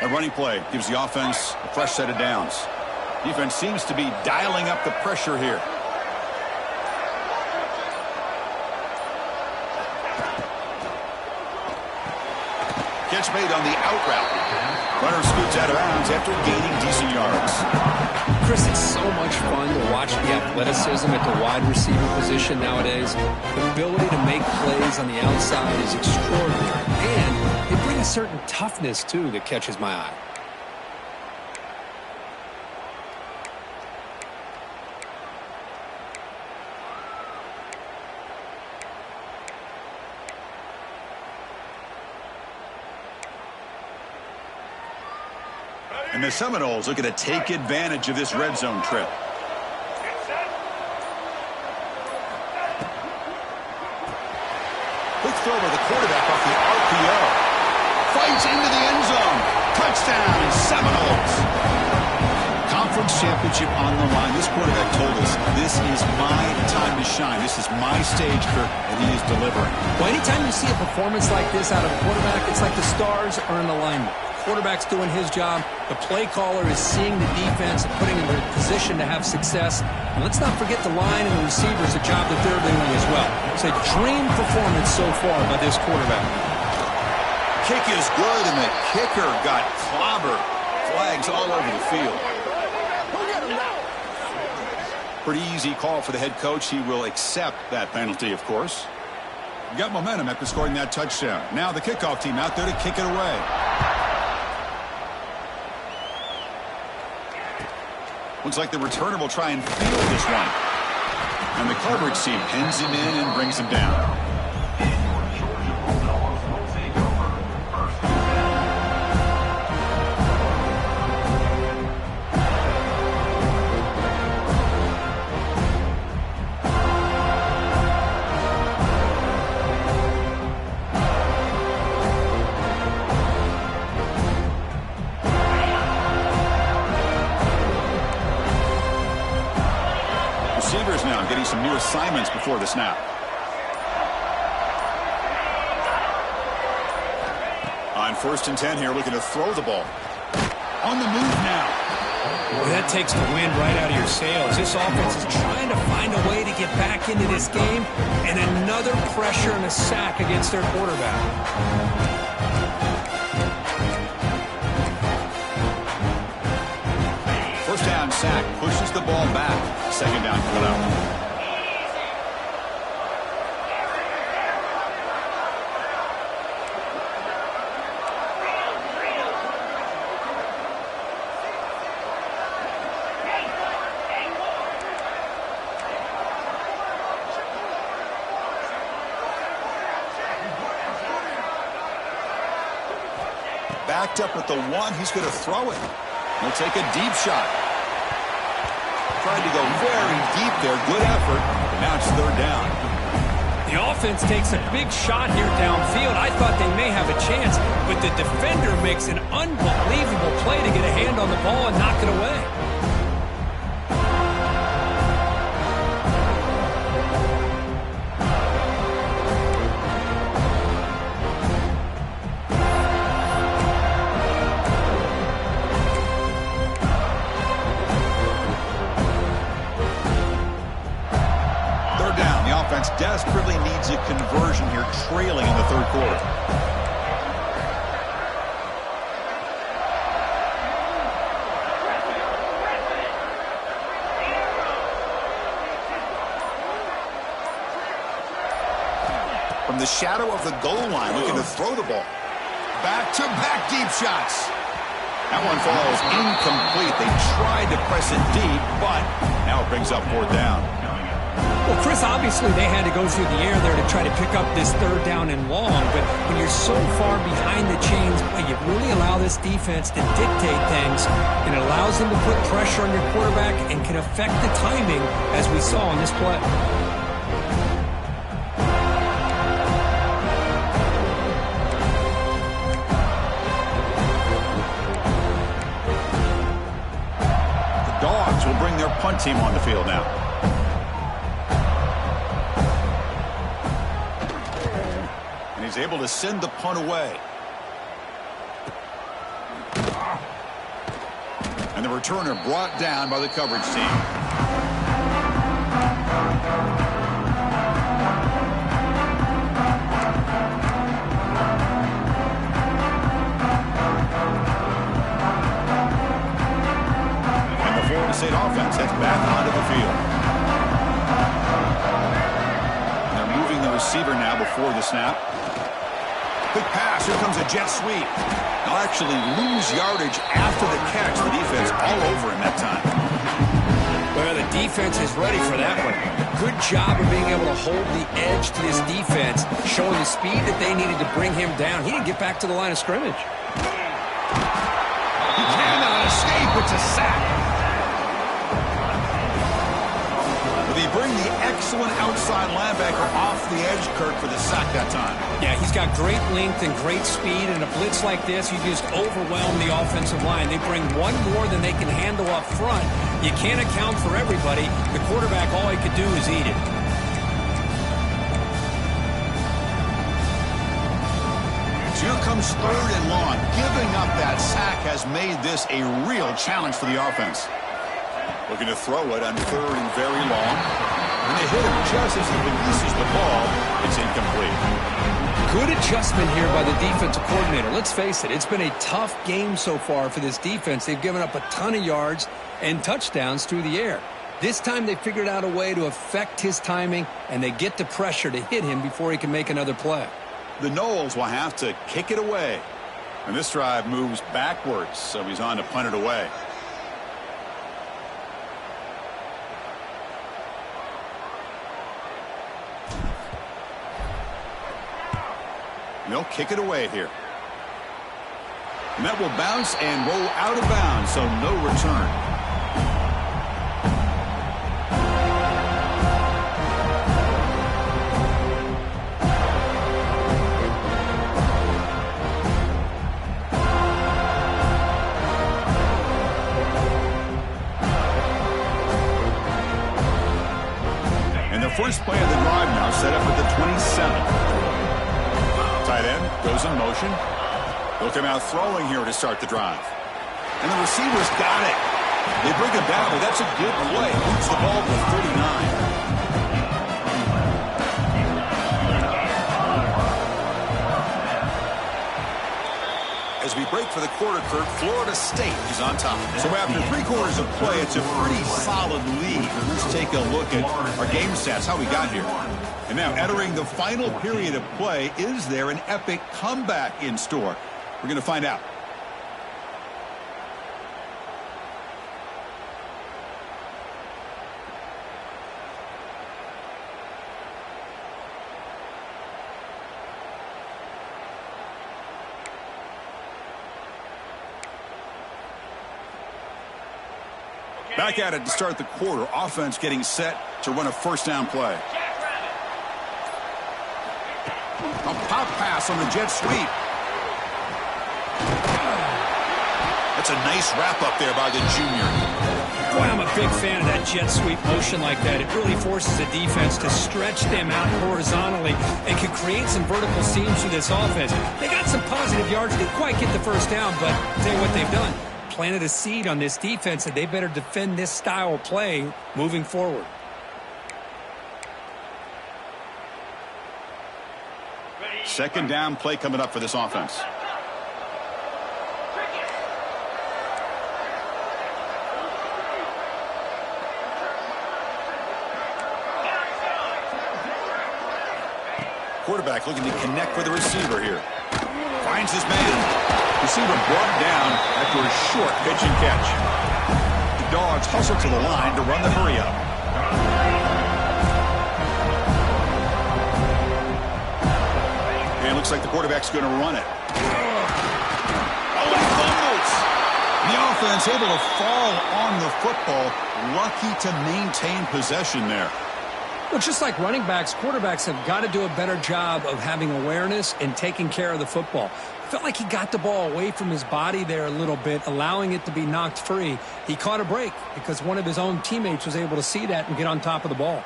[SPEAKER 1] A running play gives the offense a fresh set of downs. Defense seems to be dialing up the pressure here. Catch made on the out route. Runner scoots out of bounds after gaining decent yards.
[SPEAKER 2] Chris, it's so much fun to watch the athleticism at the wide receiver position nowadays. The ability to make plays on the outside is extraordinary. And they bring a certain toughness, too, that catches my eye.
[SPEAKER 1] And the Seminoles looking to take advantage of this red zone trip. Quick throw by the quarterback off the RPO. Fights into the end zone. Touchdown, Seminoles. Conference championship on the line. This quarterback told us, this is my time to shine. This is my stage, Kirk, and he is delivering.
[SPEAKER 3] Well, anytime you see a performance like this out of a quarterback, it's like the stars are in alignment. Quarterback's doing his job. The play caller is seeing the defense and putting them in a position to have success. And let's not forget the line and the receivers, the job that they're doing as well. It's a dream performance so far by this quarterback.
[SPEAKER 1] Kick is good, and the kicker got clobbered. Flags all over the field. Pretty easy call for the head coach. He will accept that penalty, of course. You got momentum after scoring that touchdown. Now the kickoff team out there to kick it away. Looks like the returner will try and field this one. And the coverage team pins him in and brings him down. Receivers now getting some new assignments before the snap. On 1st and 10 here, looking to throw the ball. On the move now.
[SPEAKER 3] Boy, that takes the wind right out of your sails. This offense is trying to find a way to get back into this game, and another pressure and a sack against their quarterback.
[SPEAKER 1] sack pushes the ball back. Second down coming up. Backed up at the 1. He's going to throw it. He'll take a deep shot. Tried to go very deep there. Good effort. But now it's third down.
[SPEAKER 3] The offense takes a big shot here downfield. I thought they may have a chance, but the defender makes an unbelievable play to get a hand on the ball and knock it away.
[SPEAKER 1] Desperately needs a conversion here, trailing in the third quarter. From the shadow of the goal line, looking to throw the ball. Back-to-back deep shots. That one falls incomplete. They tried to press it deep, but now it brings up fourth down.
[SPEAKER 3] Well, Chris, obviously they had to go through the air there to try to pick up this third down and long, but when you're so far behind the chains, boy, you really allow this defense to dictate things, and it allows them to put pressure on your quarterback and can affect the timing, as we saw on this play.
[SPEAKER 1] The Dogs will bring their punt team on the field now. He's able to send the punt away. And the returner brought down by the coverage team. And the Florida State offense heads back onto the field. And they're moving the receiver now before the snap. Quick pass. Here comes a jet sweep. They'll actually lose yardage after the catch. The defense all over him that time.
[SPEAKER 2] Well, the defense is ready for that one. Good job of being able to hold the edge to this defense, showing the speed that they needed to bring him down. He didn't get back to the line of scrimmage.
[SPEAKER 1] He cannot escape. It's a sack. They bring the excellent outside linebacker off the edge, Kirk, for the sack that time.
[SPEAKER 3] Yeah, he's got great length and great speed, and a blitz like this, you just overwhelm the offensive line. They bring one more than they can handle up front. You can't account for everybody. The quarterback, all he could do is eat it.
[SPEAKER 1] Here comes third and long. Giving up that sack has made this a real challenge for the offense. Looking to throw it on third and very long. And they hit him just as he releases the ball. It's incomplete.
[SPEAKER 2] Good adjustment here by the defensive coordinator. Let's face it, it's been a tough game so far for this defense. They've given up a ton of yards and touchdowns through the air. This time they figured out a way to affect his timing, and they get the pressure to hit him before he can make another play.
[SPEAKER 1] The Noles will have to kick it away. And this drive moves backwards, so he's on to punt it away. They'll kick it away here. And that will bounce and roll out of bounds, so no return. And the first play of the drive now set up at the 27. Tight end goes in motion. They'll come out throwing here to start the drive. And the receivers got it. They bring him down, but that's a good play. Moves the ball to 39. As we break for the quarter, Kurt, Florida State is on top. So after 3 quarters of play, it's a pretty solid lead. Let's take a look at our game stats, how we got here. And now entering the final period of play, is there an epic comeback in store? We're going to find out. Back at it to start the quarter. Offense getting set to run a first down play. A pop pass on the jet sweep. That's a nice wrap up there by the junior.
[SPEAKER 3] Boy, I'm a big fan of that jet sweep motion like that. It really forces the defense to stretch them out horizontally and can create some vertical seams for this offense. They got some positive yards. Didn't quite get the first down, but I'll tell you what they've done. Planted a seed on this defense that they better defend this style of play moving forward.
[SPEAKER 1] Second down play coming up for this offense. Quarterback looking to connect with the receiver here. Finds his man. Receiver brought down after a short pitch and catch. The Dogs hustle to the line to run the hurry up. And it looks like the quarterback's going to run it. Oh, he fumbles! The offense able to fall on the football. Lucky to maintain possession there.
[SPEAKER 3] Well, just like running backs, quarterbacks have got to do a better job of having awareness and taking care of the football. Felt like he got the ball away from his body there a little bit, allowing it to be knocked free. He caught a break because one of his own teammates was able to see that and get on top of the ball.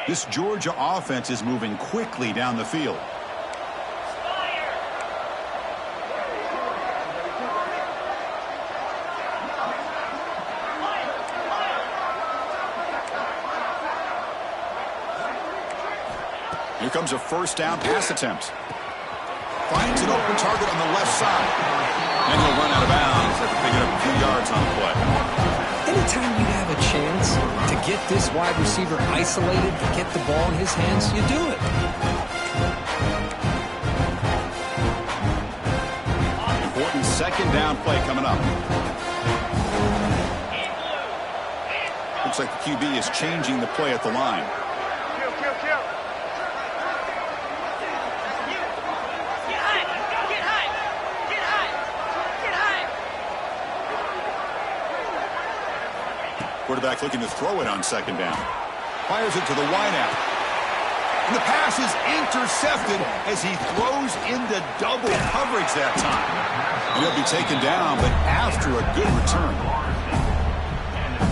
[SPEAKER 1] This Georgia offense is moving quickly down the field. Here comes a first down pass attempt. Finds an open target on the left side. And he'll run out of bounds after picking up a few yards on the play.
[SPEAKER 3] Anytime you have a chance to get this wide receiver isolated, to get the ball in his hands, you do it.
[SPEAKER 1] Important second down play coming up. Looks like the QB is changing the play at the line. Quarterback looking to throw it on second down. Fires it to the wideout. And the pass is intercepted as he throws into double coverage that time. And he'll be taken down, but after a good return.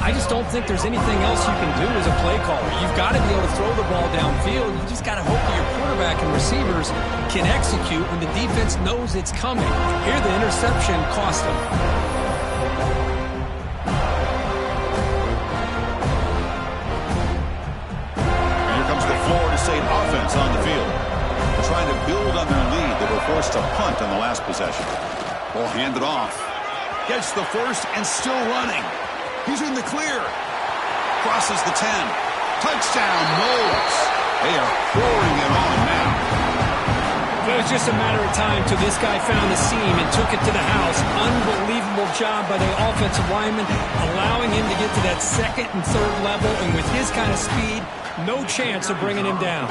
[SPEAKER 3] I just don't think there's anything else you can do as a play caller. You've got to be able to throw the ball downfield. You just got to hope that your quarterback and receivers can execute when the defense knows it's coming. Here, the interception cost them.
[SPEAKER 1] State offense on the field. They're trying to build on their lead. They were forced to punt on the last possession. Ball handed off. Gets the first and still running. He's in the clear. Crosses the 10. Touchdown, Knowles. They are pouring it on now.
[SPEAKER 3] It was just a matter of time till this guy found the seam and took it to the house. Unbelievable job by the offensive lineman, allowing him to get to that second and third level, and with his kind of speed, no chance of bringing him down.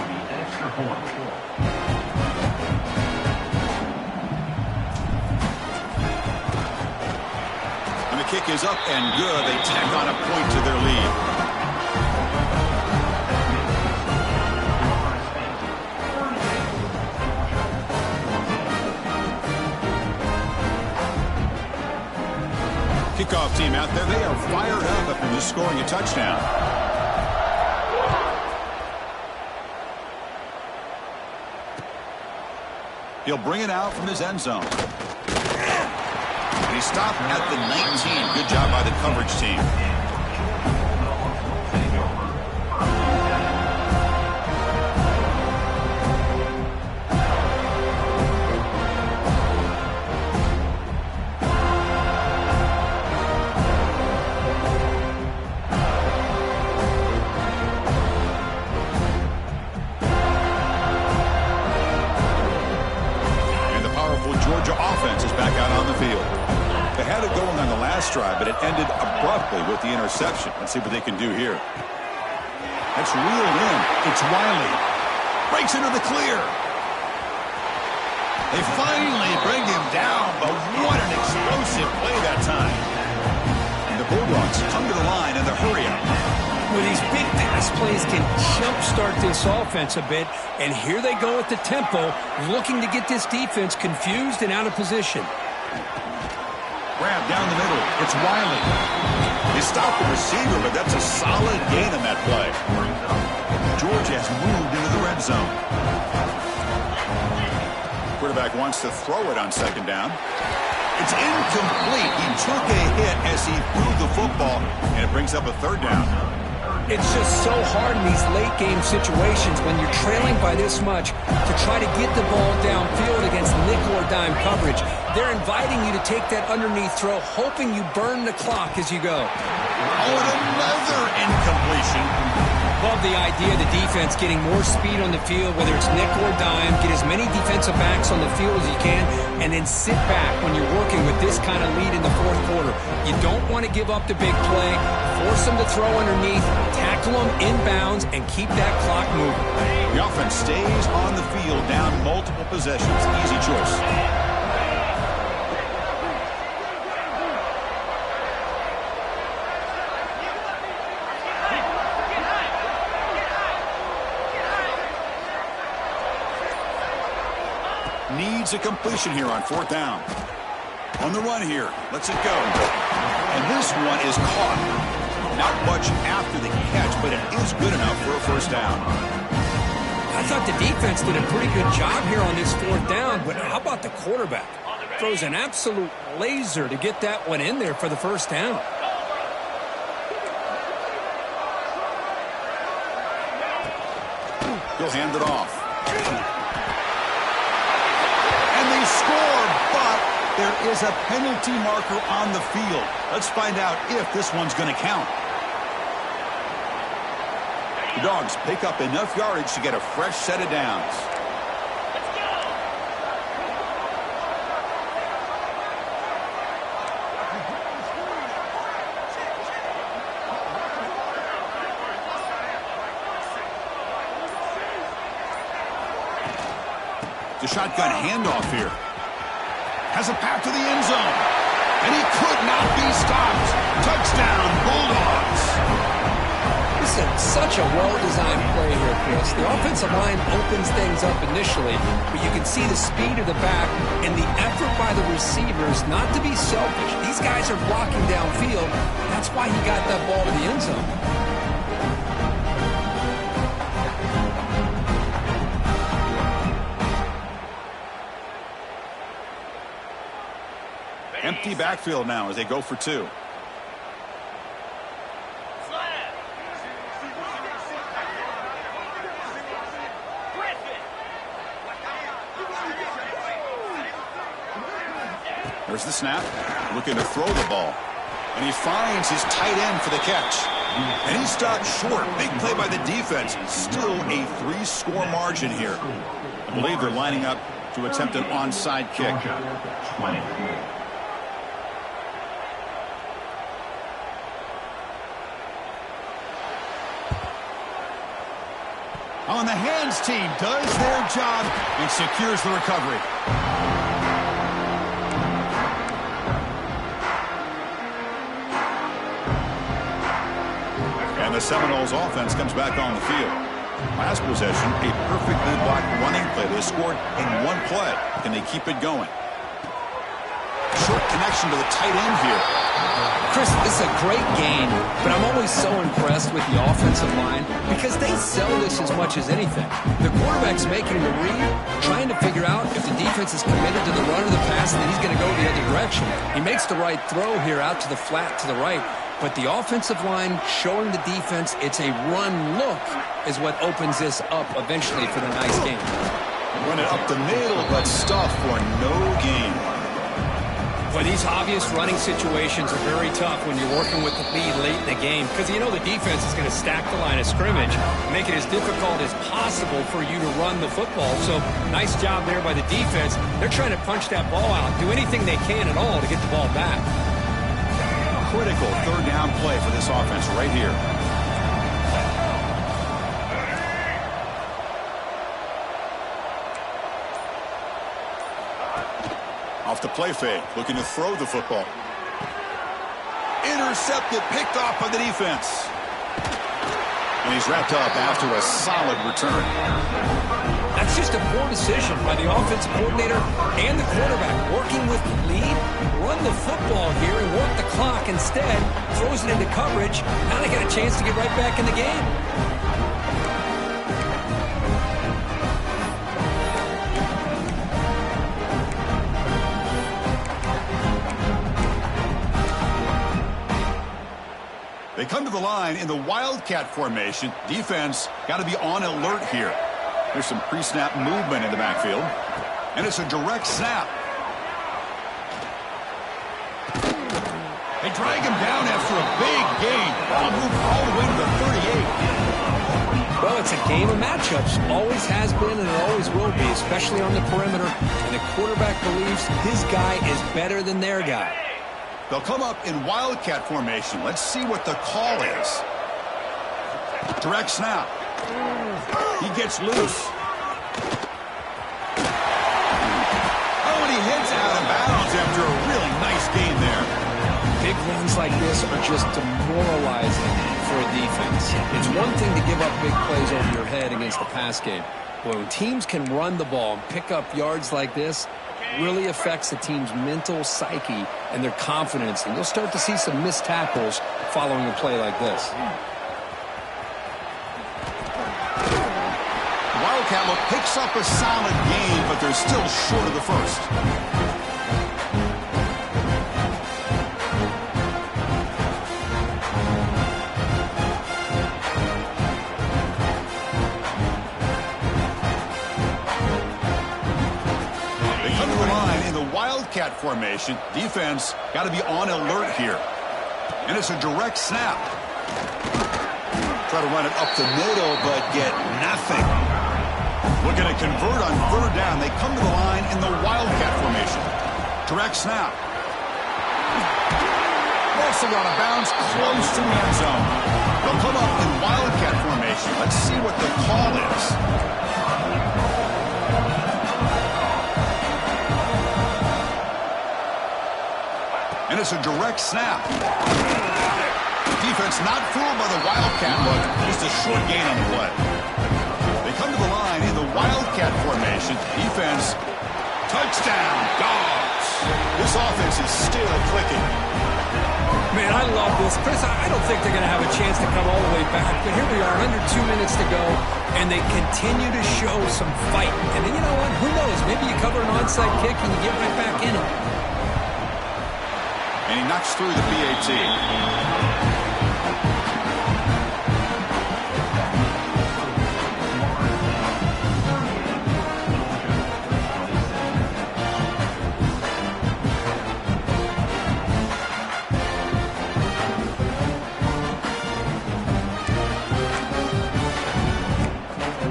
[SPEAKER 1] And the kick is up and good. They tack on a point to their lead. Kickoff team out there. They are fired up after just scoring a touchdown. He'll bring it out from his end zone. And he stopped at the 19. Good job by the coverage team. powerful Georgia offense is back out on the field. They had it going on the last drive, but it ended abruptly with the interception. Let's see what they can do here. That's reeled in. It's Wiley. Breaks into the clear. They finally bring him down, but what an explosive play that time. And the Bulldogs come to the line in the hurry-up.
[SPEAKER 3] Well, these big pass plays can jumpstart this offense a bit, and here they go at the tempo, looking to get this defense confused and out of position.
[SPEAKER 1] Grab down the middle. It's Wiley. They stop the receiver, but that's a solid gain on that play. Georgia has moved into the red zone. Quarterback wants to throw it on second down. It's incomplete. He took a hit as he threw the football, and it brings up a third down.
[SPEAKER 3] It's just so hard in these late-game situations when you're trailing by this much to try to get the ball downfield against nickel or dime coverage. They're inviting you to take that underneath throw, hoping you burn the clock as you go.
[SPEAKER 1] Oh, and another incompletion.
[SPEAKER 3] Love the idea of the defense getting more speed on the field, whether it's nickel or dime, get as many defensive backs on the field as you can, and then sit back when you're working with this kind of lead in the fourth quarter. You don't want to give up the big play, force them to throw underneath, tackle them inbounds, and keep that clock moving.
[SPEAKER 1] The offense stays on the field down multiple possessions. Easy choice. Needs a completion here on fourth down. On the run here. Lets it go. And this one is caught. Not much after the catch, but it is good enough for a first down.
[SPEAKER 3] I thought the defense did a pretty good job here on this fourth down, but how about the quarterback? Throws an absolute laser to get that one in there for the first down.
[SPEAKER 1] He'll hand it off. Score, but there is a penalty marker on the field. Let's find out if this one's going to count. The Dogs pick up enough yardage to get a fresh set of downs. The shotgun handoff here. Has a path to the end zone. And he could not be stopped. Touchdown, Bulldogs.
[SPEAKER 3] This is such a well-designed play here, Chris. The offensive line opens things up initially, but you can see the speed of the back and the effort by the receivers not to be selfish. These guys are blocking downfield. That's why he got that ball to the end zone.
[SPEAKER 1] Empty backfield now as they go for two. There's the snap. Looking to throw the ball. And he finds his tight end for the catch. And he stopped short. Big play by the defense. Still a 3-score margin here. I believe they're lining up to attempt an onside kick.
[SPEAKER 4] 20.
[SPEAKER 1] On the hands team does their job and secures the recovery. And the Seminoles offense comes back on the field. Last possession, a perfectly blocked running play. They scored in one play. Can they keep it going? Short connection to the tight end here.
[SPEAKER 3] Chris, this is a great game, but I'm always so impressed with the offensive line because they sell this as much as anything. The quarterback's making the read, trying to figure out if the defense is committed to the run or the pass, and then he's going to go the other direction. He makes the right throw here out to the flat to the right, but the offensive line showing the defense it's a run look is what opens this up eventually for the nice game.
[SPEAKER 1] Run it up the middle, but stuff for no gain.
[SPEAKER 3] Well, these obvious running situations are very tough when you're working with the lead late in the game because you know the defense is going to stack the line of scrimmage and make it as difficult as possible for you to run the football. So nice job there by the defense. They're trying to punch that ball out, do anything they can at all to get the ball back.
[SPEAKER 1] Critical third down play for this offense right here. Off the play fake, looking to throw the football. Intercepted, picked off by the defense. And he's wrapped up after a solid return.
[SPEAKER 3] That's just a poor decision by the offensive coordinator and the quarterback. Working with the lead, run the football here and work the clock instead. Throws it into coverage. Now they got a chance to get right back in the game.
[SPEAKER 1] They come to the line in the Wildcat formation. Defense got to be on alert here. There's some pre-snap movement in the backfield. And it's a direct snap. They drag him down after a big gain. I'll move all the way to the 38.
[SPEAKER 3] Well, it's a game of matchups. Always has been and it always will be, especially on the perimeter. And the quarterback believes his guy is better than their guy.
[SPEAKER 1] They'll come up in Wildcat formation. Let's see what the call is. Direct snap. He gets loose. Oh, and he hits out of bounds after a really nice gain there.
[SPEAKER 3] Big runs like this are just demoralizing for a defense. It's one thing to give up big plays over your head against the pass game. But when teams can run the ball and pick up yards like this, really affects the team's mental psyche and their confidence. And you'll start to see some missed tackles following a play like this.
[SPEAKER 1] Wildcat look picks up a solid gain, but they're still short of the first. Wildcat formation. Defense got to be on alert here. And it's a direct snap. Try to run it up the middle, but get nothing. Looking to convert on third down. They come to the line in the Wildcat formation. Direct snap. Also out of bounds, close to the end zone. They'll come up in Wildcat formation. Let's see what the call is. And it's a direct snap. Defense not fooled by the Wildcat look. Just a short gain on the play. They come to the line in the Wildcat formation. Defense, touchdown, Dogs. This offense is still clicking.
[SPEAKER 3] Man, I love this. Chris, I don't think they're going to have a chance to come all the way back. But here we are, under 2 minutes to go, and they continue to show some fight. And then you know what? Who knows? Maybe you cover an onside kick and you get right back in it.
[SPEAKER 1] And he knocks through the PAT.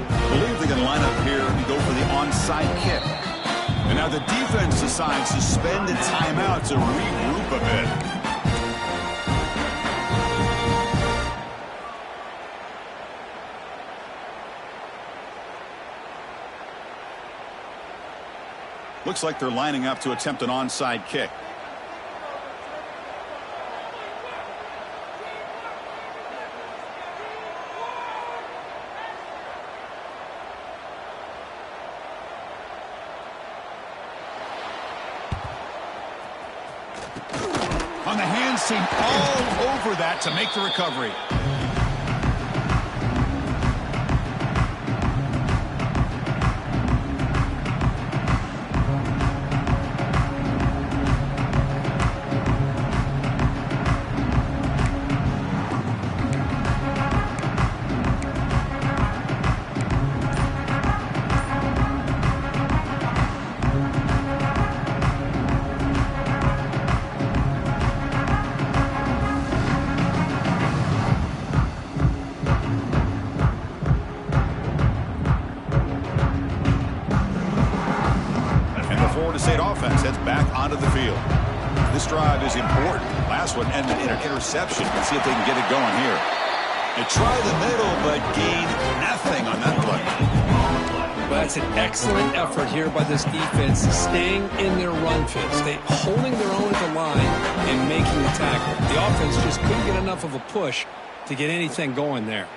[SPEAKER 1] I believe they're going to line up here and go for the onside kick. And now the defense decides to spend a timeout to regroup a bit. Looks like they're lining up to attempt an onside kick. On the hands team, all over that to make the recovery. Florida State offense heads back onto the field. This drive is important. Last one ended in an interception. Let's see if they can get it going here. They try the middle, but gain nothing on that play.
[SPEAKER 2] Well, that's an excellent effort here by this defense, staying in their run fits. They holding their own at the line and making the tackle. The offense just couldn't get enough of a push to get anything going there.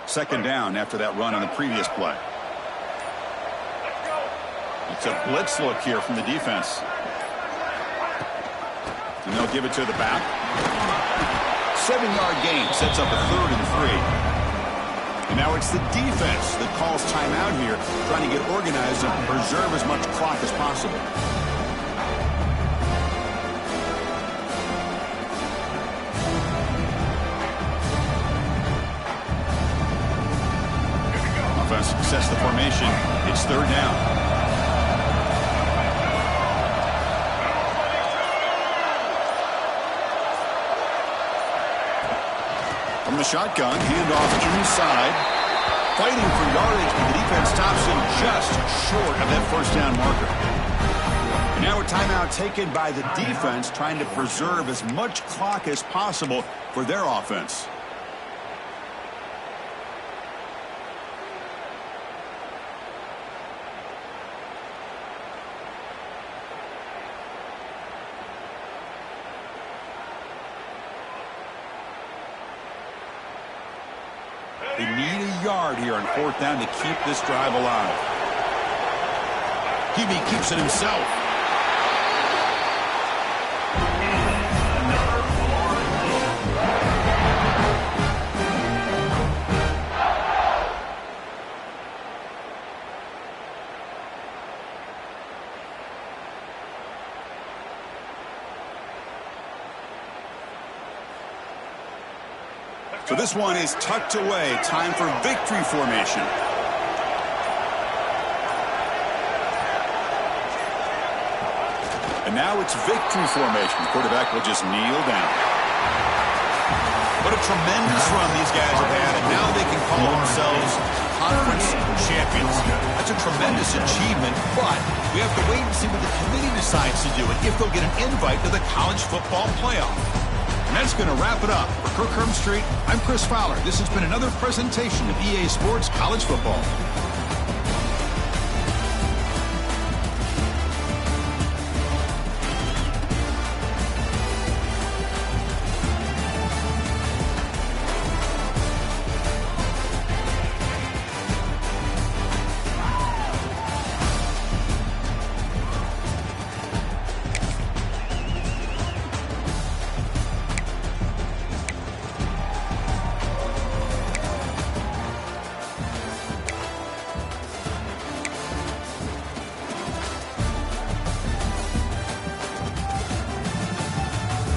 [SPEAKER 1] Second down after that run on the previous play. It's a blitz look here from the defense. And they'll give it to the back. 7-yard gain sets up a 3rd and 3. And now it's the defense that calls timeout here, trying to get organized and preserve as much clock as possible. Offense sets the formation. It's 3rd down. From the shotgun, handoff inside. Fighting for yardage, but the defense stops him just short of that 1st down marker. And now a timeout taken by the defense, trying to preserve as much clock as possible for their offense. They need a yard here on 4th down to keep this drive alive. Hebe keeps it himself. So this one is tucked away. Time for victory formation. And now it's victory formation. The quarterback will just kneel down. What a tremendous run these guys have had, and now they can call themselves conference champions. That's a tremendous achievement, but we have to wait and see what the committee decides to do and if they'll get an invite to the college football playoff. And that's going to wrap it up. For Kirk Street, I'm Chris Fowler. This has been another presentation of EA Sports College Football.